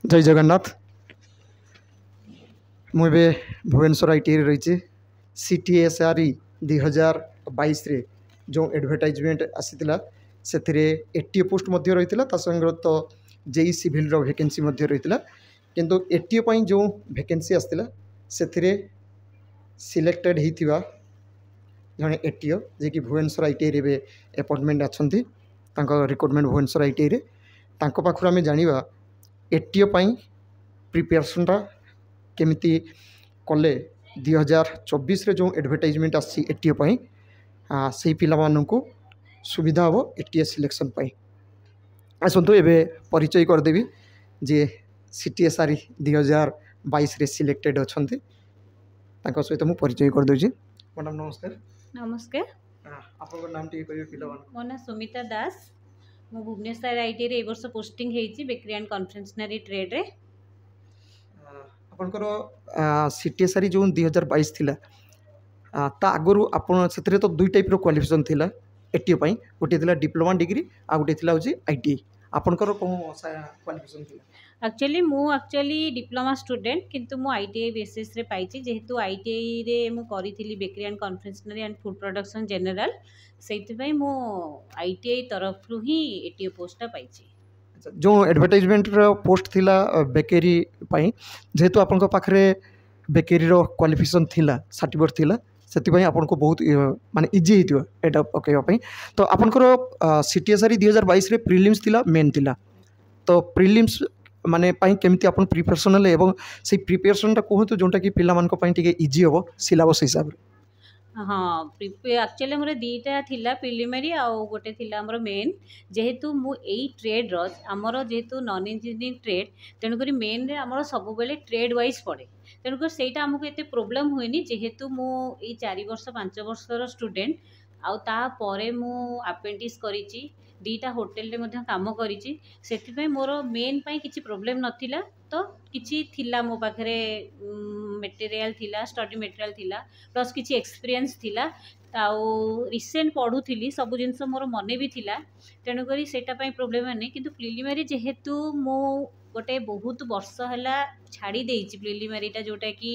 जय जगन्नाथ। मुझे भुवनेश्वर आईटी रही CTSRE 2022 रे जो एडवर्टाइजमेंट आसीला से 80 पोस्ट रही संग तो जेई सिविल वैकेंसी रही किंतु 80 जो वैकेंसी आसला से सिलेक्टेड होता जड़े एटीओ जे कि भुवनेश्वर आईटी रे अपॉइंटमेंट अच्छा रिक्रुटमेंट भुवनेश्वर आईटी रे पाखु आम जाना एटीओ प्रिपेरेसनटा केमिति कले 2024 रे जो एडवर्टाइजमेंट आसी एटीओ से पिला माननकु सुविधा हम एटीए सिलेक्शन पाई। आसतु एबे परिचय करदेवी जे CTSRE 2022 रे सिलेक्टेड अछंती तांको सहित मु परिचय कर दोजी। मैडम नमस्कार। नमस्कार। आपन नाम टी कहियो पिला मान? मो ना सुमिता दास। मो भुवनेश्वर आईटी रे ए वर्ष पोस्टिंग हेची बेकरी एंड कन्फेक्शनरी ट्रेड रे। आपनकर CTSRE जो 2022 थिला ता आगरु आपन सेतरे तो दुई टाइप रो क्वालिफिकेशन थिला एटीओ पई, गोटे थिला डिप्लोमा डिग्री आ गोटे थिला होची आईटी। आपनकर कोन क्वालिफिकेशन थिला? एक्चुअली डिप्लोमा स्टूडेंट किंतु मु आईटीआई बेसिस रे पाइची जेहेतु आईटीआई रे मु करिथिली bakery and confectionery and food production general सेति पई मु आईटीआई तरफ रु ही एटीओ पोस्टटा पाइची। जो एडवर्टाइजमेंट पोस्ट थिला बेकरी पाई जेहेतु आपन पाखरे बेकरी रो क्वालिफिकेशन थिला सर्टिफिकेट थिला से आपको बहुत माने इजी हितो एटा पकेबा पई। तो आपनकर CTSRE 2022 रे प्रीलिम्स थिला मेन थिला तो प्रीलिम्स माने पाई केमिति आपन प्रिपरेशन ले एवं से प्रिपरेशन ता कहतु जोंटा कि पिला मान को पाई टिके इजी हो सिलेबस हिसाब रे? हाँ एक्चुअली मोर दीटा थिला प्रिलिमिनरी आ गोटे थिला हमर मेन जेहेतु मु एई ट्रेड रो हमर जेहेतु नॉन इंजीनियरिंग ट्रेड तेणुक मेन रे हमर सब बेले ट्रेड वाइज पड़े तेणुक सेटा हमको एते प्रॉब्लम हुएनी जेहेतु मु एई 4 वर्ष 5 वर्षर स्टूडेंट आउ ता परे मु अपेंडिक्स करिची दीटा होटल रे मध्य काम करिची सेति पई मोर मेन पई किछि प्रॉब्लम नथिला। तो किछि थिला मो पाखरे मटेरियल थिला स्टडी मटेरियल थिला प्लस किछि एक्सपीरियंस थिला आउ रिसेंट पढ़ुली सब जिनस मोर मने भी थिला तेणुक सेटा पई प्रॉब्लम नहीं किंतु प्रिलिमिनरी जेहेतु मो गोटे बहुत वर्ष है छाड़ी देइछि प्रिलिमिनरीटा जोटा कि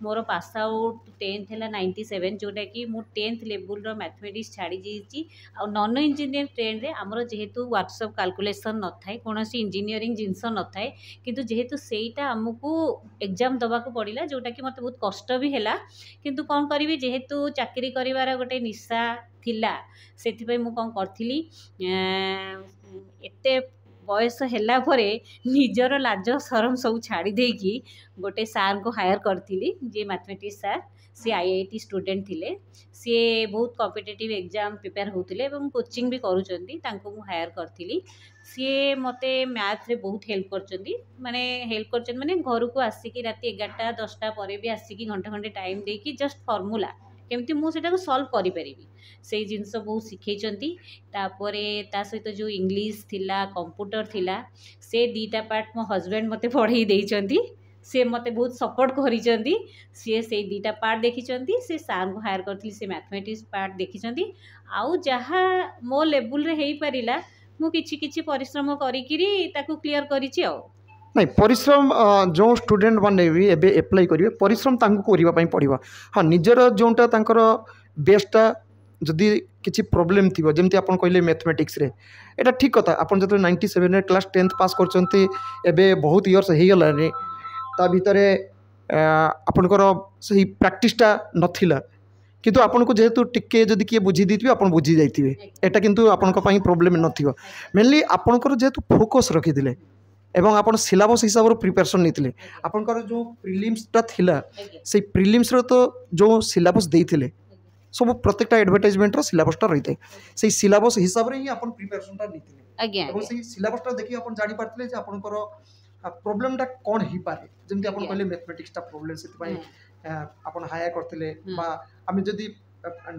मोर पास आउट 10th है 97 जोटा कि मु 10th लेवल रो मैथमेटिक्स छाड़ी देइछि आ नॉन इंजीनियर ट्रेड रे हमरो जेहेतु वर्कशॉप कैलकुलेशन न थाए कोनोसी इंजीनियरिंग जिंस न थाए किंतु जेहेतु सेटा हमकु एग्जाम दबा को पड़िला जोटा कि मते बहुत कष्ट भी हैला किंतु कोन करबी जेहेतु चाकरी करिवार गोटे निशा थिला सेति पई मु कोन करथिली एते बयस हैला परे निजर लाज शरम सब छाड़ी देकी गोटे सार को हायर करथिली जे मैथमेटिक्स सार सी आईआईटी स्टूडेंट थिले सी बहुत कॉम्पिटिटिव एग्जाम प्रिपेयर होतिले एवं कोचिंग भी करूचंती तांको मु हायर करथिली सी मते मैथ रे बहुत हेल्प करचंती माने घर को आसिकी राती 11टा 10टा परे भी आसिकी घंटा घंटे टाइम देकी जस्ट फॉर्मूला केमती मु सेटा को सॉल्व करि परिबी से जिनस बहुत शिखेचंती। तापरे ता सहित जो इंग्लिश थिला कंप्यूटर थिला से दीटा पार्ट मो हस्बैंड मते पढ़ाई देइचंती से मते बहुत सपोर्ट करिचंती से दीटा पार्ट देखिचंती से सार को हायर करथली से मैथमेटिक्स पार्ट देखिचंती आउ जहा मो लेवल रे हेई परिला मु किछि किछि परिश्रम करिकिरी ताकू क्लियर करिछि आ नहीं परिश्रम जो स्टूडेंट मैंने भी एबे एप्लाई करेंगे परिश्रम करने पड़ो। हाँ निजर जोटा तांकर बेस्टा जदि किसी प्रोब्लेम थी जमी आप कहले मैथमेटिक्स रे एटा ठीक कथा आप जो 97 क्लास 10th पास कर बहुत इयर्स हो गलानी ता भितर आपनकर सही प्रैक्टिसटा नथिला किंतु आपन को जेहेतु टिके जदि किए बुझी देथिबे आपन बुझी जाइथिबे एटा किंतु आपन को पई प्रॉब्लम नथिबो मेनली आपनकर जेहेतु फोकस रखिथिले एवं आपन सिलेबस हिसाब रो प्रिपरेशन निथिले आपनकर जो प्रीलिम्सटा थिला से प्रीलिम्स रो तो जो सिलेबस देइथिले सब प्रत्येकटा एडवर्टाइजमेंट रो सिलेबसटा रहिते से सिलेबस हिसाब रे ही आपन प्रिपरेशनटा निथिले एवं से सिलेबसटा देखि आपन जानि पारथिले जे आपनकर प्रॉब्लमटा कोन ही पारे जेमति आपन कहले मैथमेटिक्सटा प्रॉब्लम सेति पई आपन हायर करथिले बा आमे जदि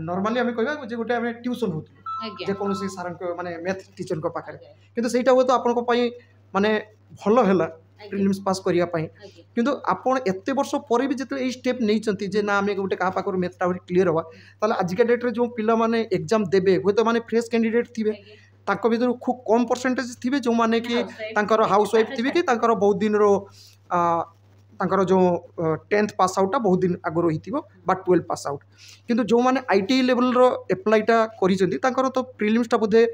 नॉर्मली आमे कहबा जे गोटे आमे ट्यूशन होथिले जे कोनोसी सारन को माने मैथ टीचर को पाखरे किंतु सेटा हो तो आपन को पई माने भलो हैला प्रीलिम्स पास करिया पई किंतु आपण एते वर्ष पर भी जते ए स्टेप नै चंती जे ना आमे गोटे कहा पाकर मैथटा क्लियर होवा ताले आज के डेट रे जो पिला माने एग्जाम देबे होय तो माने फ्रेश कैंडिडेट थिबे तांको भितर खूब कम परसेंटेज थिबे जो माने कि हाउसवाइफ तांकर हाउस वाइफ थिबे कि तांकर बहुत दिन रो तांकर जो 10th पास आउट बहुत दिन आगु रही बा 12 पास आउट किंतु जो माने आईटीआई लेवल रो एप्लाईटा करिसेंती तांकर तो प्रिलिम्सटा बोधे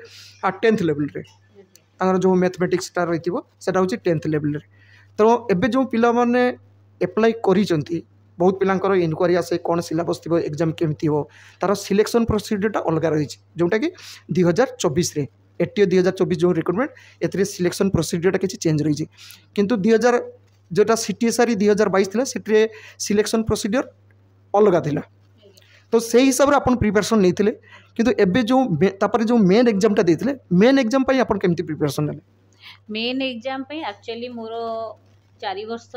10th लेवल रे तांकर जो मैथमेटिक्सटा रही सेटा होची 10th लेवल रे। तो एबे जो पिला माने एप्लाई करिसेंती बहुत पिलांकर इनक्वारी आसे कौन सिलेबस थी एग्जाम केमती हो तार सिलेक्शन प्रोसीजरटा अलग रही जोटा कि 2024 रे एटीओ 2024 जो रिक्रुटमेंट ए सिलेक्शन प्रोसीजरटा किसी चेंज रही किंतु 2000 जोटा सीटीएसआर 2022 थिला सेट्रे सिलेक्शन प्रोसीजर अलग थिला तो से हिसाब से अपन प्रिपरेशन नहीं थिले किंतु एबे जो तापर जो मेन एग्जामटा देथिले मेन एग्जाम पई अपन केमती प्रिपरेशन नेले मेन एग्जाम पे एक्चुअली मोर 4 वर्ष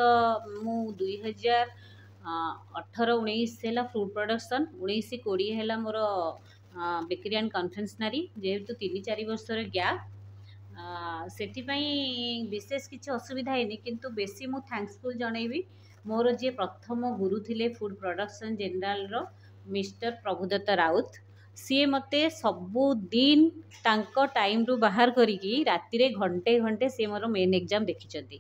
मु 2018-19 है फ्रूट प्रोडक्शन 19-20 है मोर बेकरी एंड कन्फेक्शनरी जेहेतु 3-4 वर्षर गैप से विशेष किसी असुविधा है किंतु बेसी मु थैंक्सफुल जनइबी मोर जे प्रथम गुरु थिले फूड प्रोडक्शन जनरल रो मिस्टर प्रभुदत्त राउत सी मते सबुदिन तांको टाइम रु बाहर करिकी राति घंटे घंटे सी मोर मेन एग्जाम देखी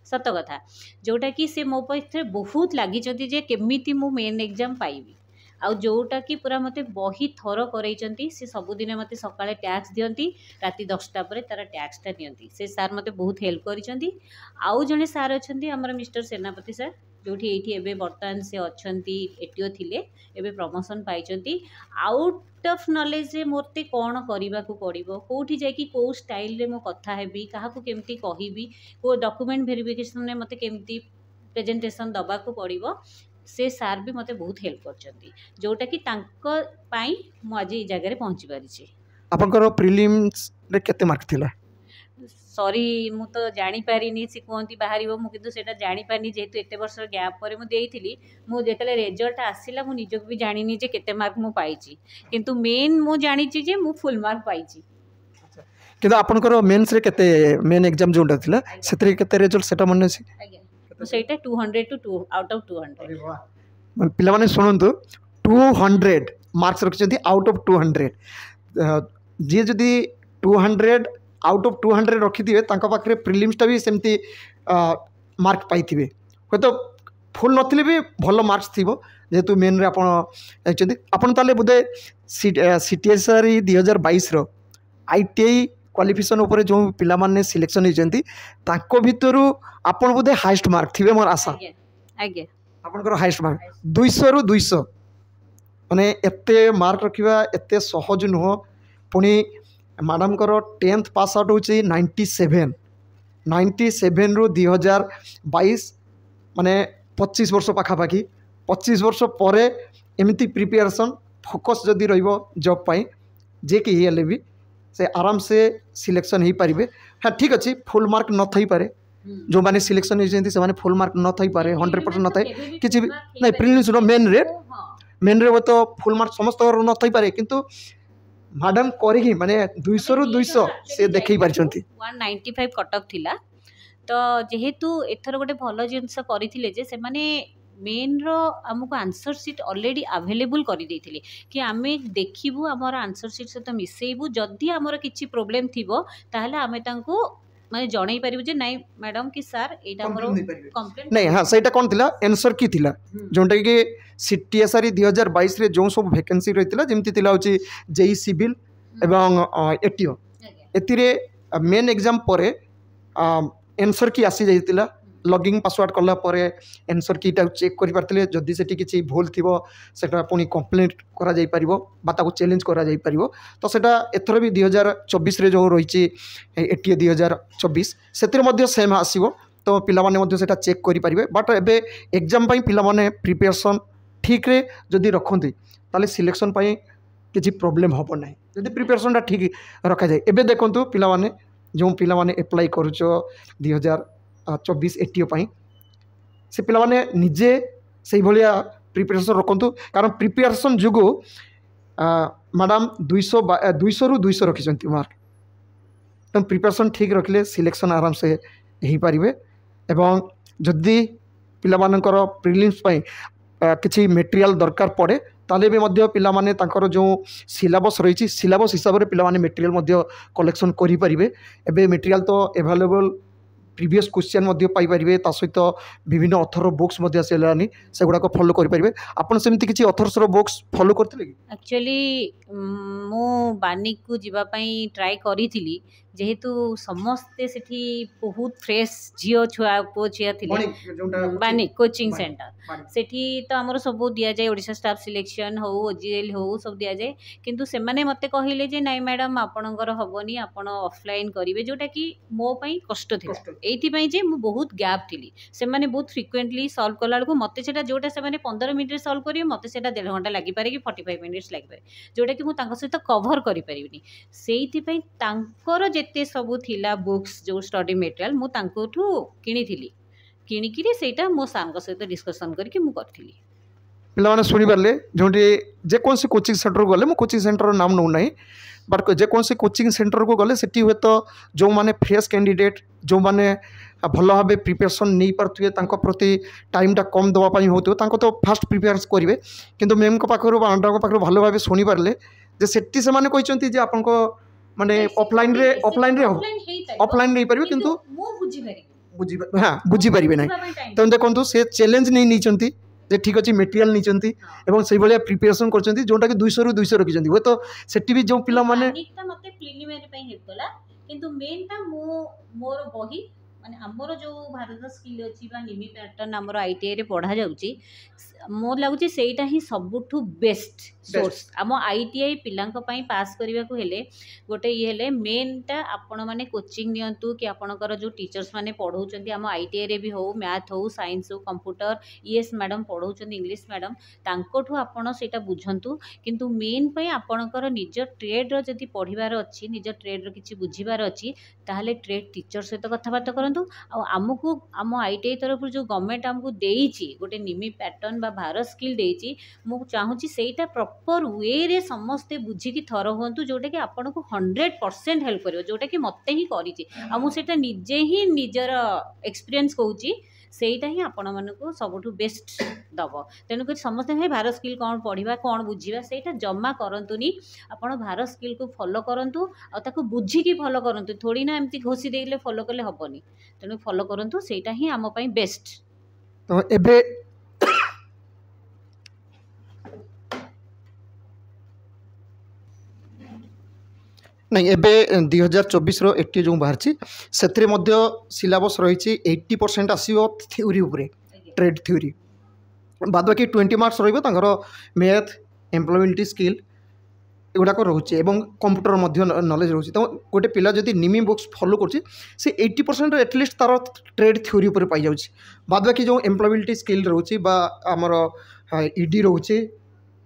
सत कथा जोटा कि से मो पाखे बहुत लगी जे केमिति मु मेन एग्जाम पाइबी आउ जोटा कि पूरा मते बही थर करैचंती से सबुदिन मते सकाळे टैक्स दियंती राति 10टा पर तार टैक्सटा नियंती से सार मते बहुत हेल्प करिचंती। आउ जने सार अछंती हमर मिस्टर सेनापति सर जोठी एठी एबे वर्तमान से अछंती एटीओ थिले एबे प्रमोशन पाइचंती आउट ऑफ नॉलेज रे मोते कोन करिबा को पड़िबो कोठी जाय कि को स्टाइल रे मो कथा हेबी काहा को केमती कहिबी को डॉक्यूमेंट वेरिफिकेशन ने मते केमती प्रेजेंटेशन दबा को पड़िबो से सार भी मते बहुत हेल्प करचंती जोटा कि तांको पाई मु आज ए जगह रे पहुंची पारी छी। आपनकर प्रीलिम्स रे केते मार्क थिला सॉरी मु तो जानी पारिनी से कहती बाहर मु किंतु सेटा जानी पारिनी जेहेतु एते वर्ष गैप पर मु देइथिली मु जेतले रिजल्ट आसिला मु निजक भी जानिनी जे केते मार्क मु पाइची किंतु मेन मु जानी छी जे मु फुल मार्क पाइची किंतु आपनकर मेंस रे केते मेन एग्जाम जोंडा थिला सेतरे केते रिजल्ट सेटा मन अछि तो सेटा 200 टू आउट ऑफ 200 मन पिला माने सुनंतु 200 मार्क्स रखिसंती आउट ऑफ 200 जे जदी 200 आउट ऑफ 200 रखिथिबे तांका पाखरे प्रिलिम्सटा भी सेमती मार्क पाइथिबे हो तो फुल नथिले भी भलो मार्क्स थिबो जेतु मेन रे आपण ताले बुदे सीटीएसआर 2022 रो आईटीआई क्वालिफिकेशन ऊपर जो पिला माने सिलेक्शन होइचंती ताको भितरु आपण बुदे हाईएस्ट मार्क थिबे मोर आशा आगे आपनकर हाईएस्ट मार्क 200 रु 200 माने एते मार्क रखिबा एते सहज नुह पुनी मैडम को 10th पास आउट होची 97 रु 2022 माने 25 वर्ष पाखापाखि 25 वर्ष पर एमती प्रिपेरेसन फोकस जदि रहिबो जॉब पाई जे कि हेले भी से आराम से सिलेक्शन हो पारे। हाँ ठीक अच्छे फुल मार्क न थई पारे जो माने सिलेक्शन होइछन्ती से माने फुल मार्क न थई पारे 100% न थई किछि भी नहीं प्रीलिम्स रो मेन रे वो तो फुल मार्क समस्त न थई पारे किंतु मैडम करी माने 200 रु 200 से देखई पारछन्ती 195 कटअप थिला तो जेहेतु एथर गोटे भल जिनस करथिले जे से माने मेन रो हमको आंसर सीट ऑलरेडी अवेलेबल करी देथिले कि आमे देखिबु हमर आंसर सीट से तो मिसेइबु जदी हमर किछि प्रॉब्लम थिबो ताहले आमे तांको माने जणाई परिबु जे नाही मैडम कि सर एटा हमर कंप्लेंट नहीं। हाँ सेटा कोन थिला आंसर की थिला जोंटा कि सीटीएसआर 2022 रे जो सब वैकेंसी रहितिला जेमति थिला होची जेई सिविल एवं एटीओ एतिरे मेन एग्जाम परे आंसर की आसी जाइतिला लॉगिंग पासवर्ड कला परे आंसर कीटा चेक करि पारथिले जदि सेठी किछि भूल थिबो सेटा पुनी कंप्लेंट करा जाई परिबो बा ताको चैलेंज करा जाई परिबो तो सेटा एथर भी 2024 रे जो रहिछि एटीए 2024 सेतिर मध्ये सेम आसीबो तो पिला माने मध्ये सेटा चेक करि परिबे बट एबे एग्जाम पई पिला माने प्रिपरेशन ठीक रे जदि रखंती ताले सिलेक्शन पई किछि प्रॉब्लम होबो नै जदि प्रिपरेशनटा ठीक रखा जाए। एबे देखंतु पिला माने जो पिला माने अप्लाई करूचो 2024 एटीओ पाई से पिला माने निजे से भलिया प्रिपरेशन रखंतु कारण प्रिपरेशन जुगु मैडम 200 रु 200 रखिसंती मार्क तो प्रिपरेशन ठीक रखले सिलेक्शन आराम से हो पारे एवं जदि पिला मानकर प्रिलिम्स पाई किछि मटेरियल दरकार पड़े ताले भी मध्य पिला माने तांकर जो सिलेबस रही सिलेबस हिसाब से पिला माने मटेरियल मध्य कलेक्शन करि परिबे। एबे मटेरियल तो अवेलेबल प्रीवियस क्वेश्चन पाइपर ता सहित विभिन्न अथर बुक्स आसानी से गुड़ाक फॉलो करेंगे। आपन सेमती किसी अथर्स बुक्स फॉलो करते कि एक्चुअली मु बानिक को जीवाई ट्राए करी जेहेतु समस्ते सेठी बहुत फ्रेश झील छुआ पु झील थे बानिक कोचिंग सेंटर सेठी तो आमर सब दि जाए ओडिशा स्टाफ सिलेक्शन हो ओजीएल हो सब दि जाए किंतु से माने मते कहले जे नाइ मैडम आपणकर हेनी आपण ऑफलाइन करेंगे जोटा कि मो पई कष्ट थिला एइथि जे मु बहुत गैप थी से माने बहुत फ्रिक्वेंटली सॉल्व कला बेलू मते सेटा जोटा से माने 15 मिनट सॉल्व करिवे मते सेटा 1.5 घंटा लागि पारे कि 45 मिनिट्स लागि पारे जोटा कि मु तांको सहित कवर करि परिबिनी सेइथि पई तांकर जेते सब थिला बुक्स जो स्टडी मटेरियल मु तांकोठू किनिथिली किणिकी सेटा मो सांग सहित डिस्कसन करके मु करथिली। पिला शुणी पारे जो जेकोसी कोचिंग सेंटर को गले कोचिंग सेंटर नाम नौ ना बट जेकोसी कोचिंग सेंटर को गले सेठी हुए तो जो माने फ्रेश कैंडिडेट जो माने भल भाव प्रिपेरेसन नहीं पारे प्रति टाइमटा कम दवापाई हो तो फास्ट प्रिपेयर करेंगे किंतु मैम को पाखर मैडम पाखर भल भाव शुणी पारे जे सेठी से माने कहते जे आपन माने ऑफलाइन रे ऑफलाइन रे पारे किंतु हाँ बुझी पारे ना तो देखो से चैलेंज नहीं जे ठीक अच्छे मेटेरियल नहीं एवं से भाया प्रिपेरेसन कर जोटा कि 200 रु 200 रखी हुए तो सेठी भी जो पिला माने मते प्रिलिमिनरी पई हेल्प कला किंतु मेन ता मोर बही माने हमरो जो भारत स्किल अछि बा निमी पैटर्न हमरो आईटीआई रे पढ़ा जाउची मोर लागुची सेटा ही सबुठु बेस्ट सोर्स आम आईटीआई पिलांक पई पास करबा को हेले गोटे ये हेले मेन टा आपण माने कोचिंग नियंतु कि आपणकर जो टीचर्स माने पढ़ौचंती आम आईटीआई रे भी हो मैथ हो साइंस हो कंप्यूटर ईएस मैडम पढ़ौचंती इंग्लिश मैडम तांकोठु आपण सेटा बुझंतु किंतु मेन पई आपणकर निज ट्रेड रो जदी पढ़िबार अछि निज ट्रेड रो किछि बुझिबार अछि ताहले ट्रेड टीचर सहित कथबार्ता करंतु आ आमको आम आईटीआई तरफ जो गवर्नमेंट हमको देइछि गोटे निमी पैटर्न बा भारत स्किल देइछि मु चाहूची सेटा प्रॉपर वे रे समस्ते बुझिकी थर हुंतु जोटा कि आपन को 100% हेल्प करियो जोटा कि मते ही करिछि आ मु सेटा निजे ही निजर एक्सपीरियंस कहूची सेटा ही आपण मानको सबठु बेस्ट दबो तेनु कि समस्ते है भारत स्किल कौन पढ़िबा कौन बुझिबा सेटा जमा करंतुनी आपण भारत स्किल को फॉलो करंतु आ ताको बुझिकी फॉलो करंतु थोड़ी ना एमती घोसी देले फॉलो करले हबनी तेनु फॉलो करंतु सेटा ही हम पई बेस्ट। तो एबे नहीं एबे 2024 रो एटी जो बाहर से सिलेबस रही 80% आसो थ्योरी उपरे ट्रेड थ्योरी बाद बाकी 20 मार्क्स रही मैथ एम्प्लॉयबिलिटी स्किल एगुड़ाक रोचे और कंप्यूटर नॉलेज रोचे तो गोटे पिला जदि निमी बुक्स फॉलो कर 80% एटलिस्ट तार ट्रेड थ्योरी उपर पाई जाउछि बाद बाकी जो एम्प्लॉयबिलिटी स्किल रोचे बा आमर ईडी रोचे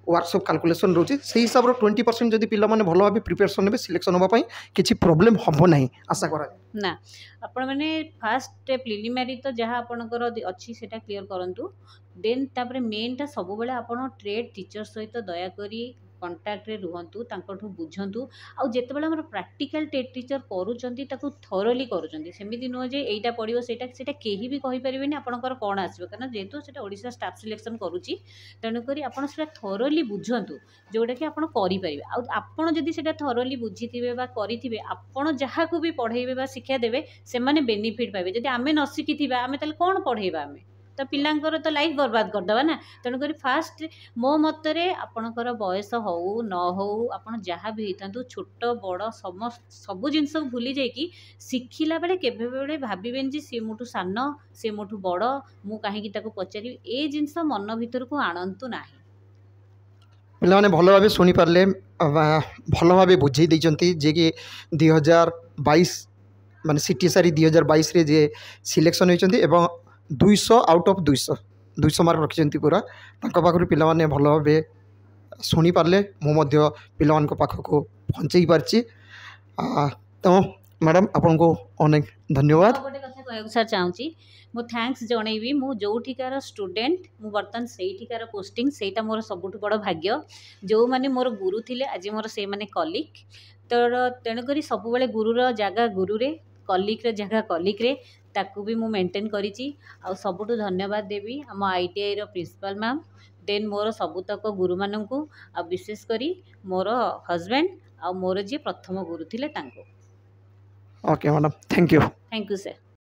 वर्कशॉप कैलकुलेशन रोचे से हिसाब रो 20% जदि पिला माने भलो भाबे प्रिपरेशन नेबे सिलेक्शन होबा पई किछि प्रॉब्लम हबो नाही आशा करा ना आपण माने फास्ट प्रिलिमिनरी तो जहाँ आपणकर अच्छी सेटा क्लियर करंतु देन तापरे मेन टा सब बेले आपण ट्रेड टीचर सहित दया करी कंटाक्ट रे रुहंतु तांकठु बुझंतु आ जेते बेले हमर प्रैक्टिकल टेट टीचर करूचंती ताकू थोरली करूचंती सेमिति नो जे एटा पडियो सेटा सेटा केही भी कहि परिबेनी आपणकर कोन आसीबो कारण जेतु सेटा ओडिसा स्टाफ सिलेक्शन करूची तणु करी आपण सेटा थोरली बुझंतु जोटा कि आपण करि परिबे आ आपण जदी सेटा थोरली बुझिथिबे बा करिथिबे आपण जहा को भी पढाइबे बा शिक्षा देबे से माने बेनिफिट पाइबे जदी आमे न शिखिथिबा आमे तले कोन पढाइबा आमे तो पिलांकर तो लाइफ बर्बाद करदेवा ना तेणुक फास्ट मो मतरे आपणकर बयस हो न हो आपन जहाँ भी होता छोट बड़ समस्त सब जिनस भूली जाइए शिखिला बेले केबे बेले भाबिबेन जे सी मोठू सान सी मोठू बड़ मु कहीं पचारि ए जिनस मन भीतर को आणंतु नाही पिला भल भाव शुणी पारे भल भाव बुझे जे कि 2022 माने सिटी सारी 2022 रे जे सिलेक्शन होती 200 आउट ऑफ 200 मार्क रखिंट पूरा पाखर पिला भल भाव शुणी पारे मुझे पिला पाखक पहुँचे पार्ची तो मैडम आपन को अनेक धन्यवाद। गोटे कथा कहूँ सर चाहूँगी मु थैंक्स जनइबी मु जोठिकार स्टूडेंट मु बर्तमान सेठिकार पोस्टिंग सेटा मोर सबुठ बड़ भाग्य जो माने मोर गुरु थिले आज मोर से माने कलिक तो तेणुक सब बेले गुरुर जगह गुरुरे कलिक जगह कलिक रे ताकू भी मु मेंटेन करिछि आ सबुठ धन्यवाद देवी आम आईटीआई रो प्रिंसिपल मैम देन मोर सबुतक गुरु माननकु आ विशेष करी मोर हजबैंड आ मोर जी प्रथम गुरु थिले तांको। Okay madam, thank you. Thank you sir.